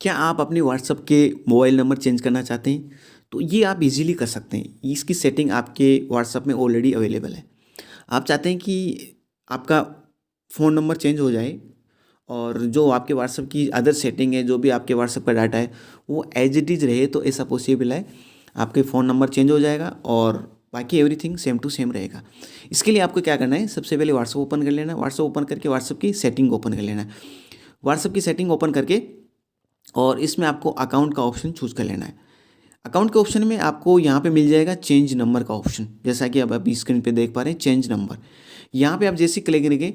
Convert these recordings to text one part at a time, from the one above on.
क्या आप अपने व्हाट्सएप के मोबाइल नंबर चेंज करना चाहते हैं? तो ये आप इजीली कर सकते हैं। इसकी सेटिंग आपके व्हाट्सएप में ऑलरेडी अवेलेबल है। आप चाहते हैं कि आपका फ़ोन नंबर चेंज हो जाए और जो आपके व्हाट्सएप की अदर सेटिंग है, जो भी आपके व्हाट्सएप का डाटा है, वो एज इट इज़ रहे, तो ऐसा पॉसिबल है। आपके फ़ोन नंबर चेंज हो जाएगा और बाकी एवरीथिंग सेम टू सेम रहेगा। इसके लिए आपको क्या करना है, सबसे पहले व्हाट्सएप ओपन कर लेना है। व्हाट्सएप ओपन करके व्हाट्सएप की सेटिंग ओपन कर लेना है। व्हाट्सएप की सेटिंग ओपन करके और इसमें आपको अकाउंट का ऑप्शन चूज़ कर लेना है। अकाउंट के ऑप्शन में आपको यहाँ पे मिल जाएगा चेंज नंबर का ऑप्शन, जैसा कि अब आप स्क्रीन पे देख पा रहे हैं चेंज नंबर। यहाँ पे आप जैसे क्लिक करेंगे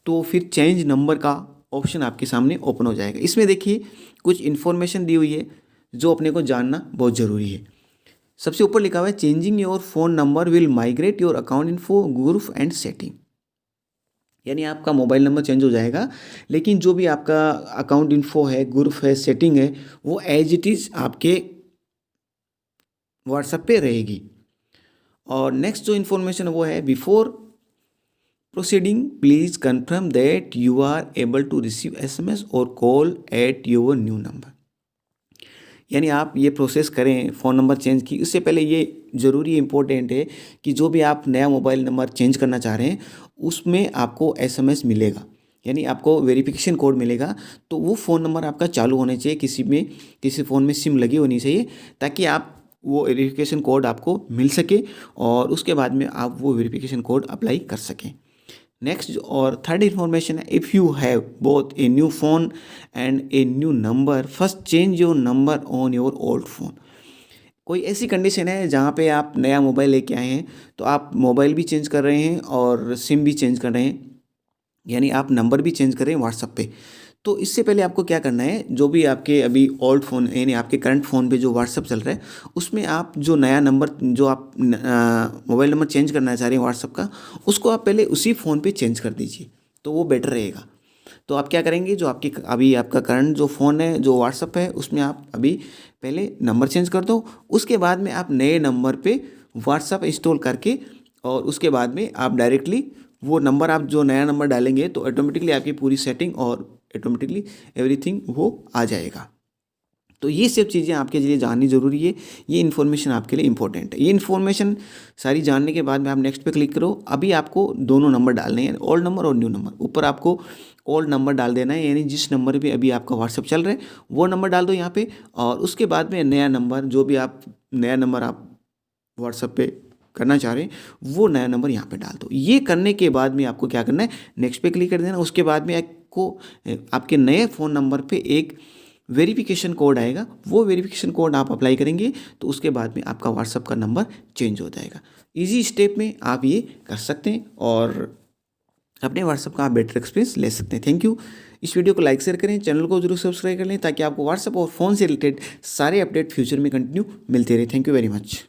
तो फिर चेंज नंबर का ऑप्शन आपके सामने ओपन हो जाएगा। इसमें देखिए कुछ इन्फॉर्मेशन दी हुई है जो अपने को जानना बहुत ज़रूरी है। सबसे ऊपर लिखा हुआ है changing your phone number will migrate your account info group and setting. यानी आपका मोबाइल नंबर चेंज हो जाएगा, लेकिन जो भी आपका अकाउंट इन्फो है, ग्रुप है, सेटिंग है, वो एज इट इज़ आपके व्हाट्सएप पे रहेगी। और नेक्स्ट जो इन्फॉर्मेशन वो है, before proceeding please confirm that you are able to receive SMS और call at your new number. यानी आप ये प्रोसेस करें फ़ोन नंबर चेंज की, उससे पहले ये ज़रूरी इंपॉर्टेंट है कि जो भी आप नया मोबाइल नंबर चेंज करना चाह रहे हैं उसमें आपको एसएमएस मिलेगा, यानी आपको वेरिफिकेशन कोड मिलेगा। तो वो फ़ोन नंबर आपका चालू होना चाहिए, किसी फ़ोन में सिम लगी होनी चाहिए, ताकि आप वो वेरिफिकेशन कोड आपको मिल सके और उसके बाद में आप वो वेरिफिकेशन कोड अप्लाई कर सकें। नेक्स्ट और थर्ड इन्फॉर्मेशन है, if you have both a new phone and a new number first change your number on your old phone. कोई ऐसी कंडीशन है जहाँ पे आप नया मोबाइल लेके आए हैं, तो आप मोबाइल भी चेंज कर रहे हैं और सिम भी चेंज कर रहे हैं, यानी आप नंबर भी चेंज कर रहे हैं व्हाट्सएप पे। तो इससे पहले आपको क्या करना है, जो भी आपके अभी ओल्ड फ़ोन यानी आपके करंट फ़ोन पे जो व्हाट्सएप चल रहा है, उसमें आप जो नया नंबर जो आप मोबाइल नंबर चेंज करना चाह रहे हैं व्हाट्सएप का, उसको आप पहले उसी फ़ोन पे चेंज कर दीजिए, तो वो बेटर रहेगा। तो आप क्या करेंगे, जो आपकी अभी आपका करंट जो फ़ोन है, जो व्हाट्सएप है, उसमें आप अभी पहले नंबर चेंज कर दो। उसके बाद में आप नए नंबर पे व्हाट्सएप इंस्टॉल करके और उसके बाद में आप डायरेक्टली वो नंबर, आप जो नया नंबर डालेंगे तो ऑटोमेटिकली आपकी पूरी सेटिंग और ऑटोमेटिकली एवरीथिंग वो आ जाएगा। तो ये सब चीज़ें आपके लिए जाननी ज़रूरी है। ये इन्फॉर्मेशन आपके लिए इंपॉर्टेंट है। ये इन्फॉर्मेशन सारी जानने के बाद में आप नेक्स्ट पे क्लिक करो। अभी आपको दोनों नंबर डालने हैं, ओल्ड नंबर और न्यू नंबर। ऊपर आपको ओल्ड नंबर डाल देना है, यानी जिस नंबर पे अभी आपका व्हाट्सएप चल रहा है वो नंबर डाल दो यहाँ पे, और उसके बाद में नया नंबर, जो भी आप नया नंबर आप व्हाट्सएप पे करना चाह रहे हैं वो नया नंबर यहाँ पे डाल दो। ये करने के बाद में आपको क्या करना है, नेक्स्ट पे क्लिक कर देना। उसके बाद में आपको आपके नए फ़ोन नंबर पे एक वेरिफिकेशन कोड आएगा, वो वेरिफिकेशन कोड आप अप्लाई करेंगे तो उसके बाद में आपका व्हाट्सएप का नंबर चेंज हो जाएगा। इजी स्टेप में आप ये कर सकते हैं और अपने व्हाट्सएप का आप बेटर एक्सपीरियंस ले सकते हैं। Thank you. इस वीडियो को लाइक शेयर करें, चैनल को जरूर सब्सक्राइब कर लें, ताकि आपको व्हाट्सएप और फ़ोन से रिलेटेड सारे अपडेट फ्यूचर में कंटिन्यू मिलते रहे। Thank you very much.